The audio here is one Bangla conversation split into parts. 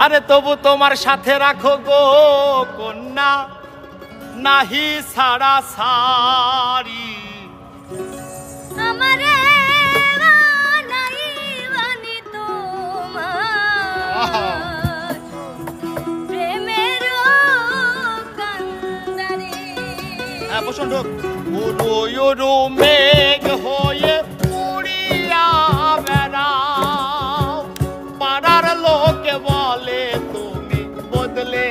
আরে তবু তোমার সাথে রাখো গো কন্যা, নাহি ছাড়া সারি। আমারে বানাই বানি তোমার প্রেমের কান্দারে। হ্যাঁ বসুন ঢোক। উড়ো উড়ো মেঘ হয়ে উড়িয়া বেড়াও, পাড়ার লোকে বলে তুমি বদলে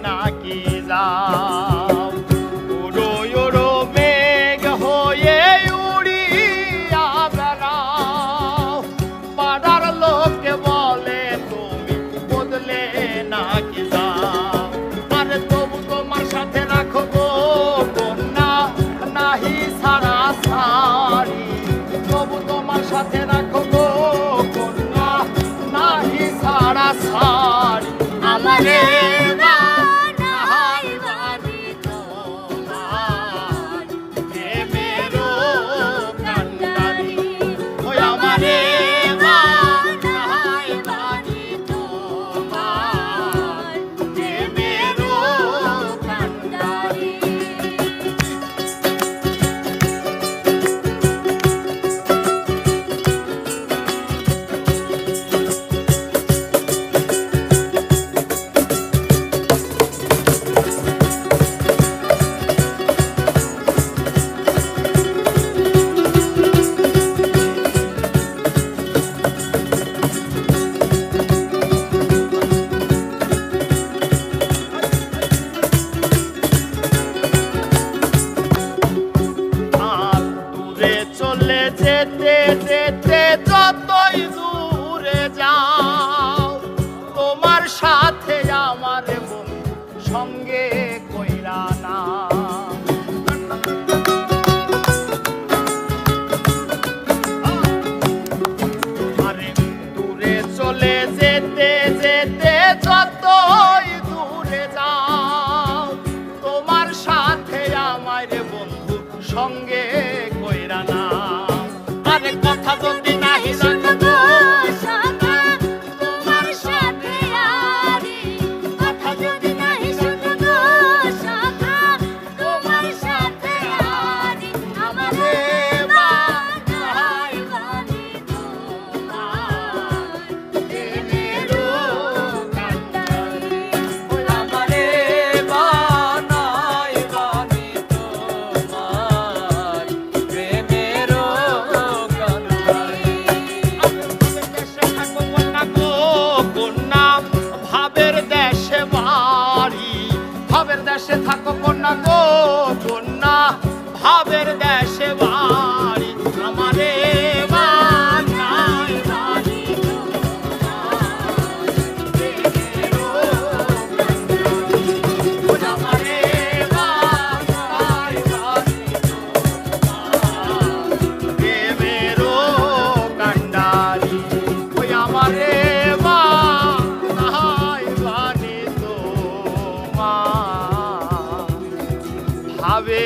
নাকি যাও। উড়ো উড়ো মেঘ হয়ে উড়িয়া বেড়াও, পাড়ার লোকে বলে তুমি বদলে নাকি যাও। আরে তবু তোমার সাথে রাখো গো কন্যা, নাহি ছাড়া সারি। তবু তোমার সাথে রাখো গো কন্যা, নাহি ছাড়া সারি। আমারে বানাই বানি তোমার প্রেমেরও কান্ডারি। ওই আমারে বানাই বানি তোমার প্রেমেরও কান্ডারি। আর দূরে চলে যেতে যেতে যতই দূরে যাও, তোমার সাথে আমার বন্ধু সঙ্গে কইরা না। আরে দূরে চলে যেতে যেতে যতই দূরে যাও, তোমার সাথে আমার বন্ধু সঙ্গে কইরা না। আরে কথা যদি নাহি জানো গো শাখা তোমার সাথে আরি, কথা যদি নাহি শোনো গো শাখা তোমার সাথে আরি। আমারে বানাই বানি তোমার প্রেমেরও কান্ডারি। ওই আমারে বানাই বানি তোমার প্রেমেরও কান্ডারি। ভাবের দেশে থাকো কন্যা গো কন্যা, ভাবের দেশে বাড়ি। আমারে বানাই বানি তোমার প্রেমেরও কান্ডারি। ওই আমারে বানাই বানি তোমার প্রেমেরও কান্ডারি। ওই আমারে বানাই বানি তোমার ভাবে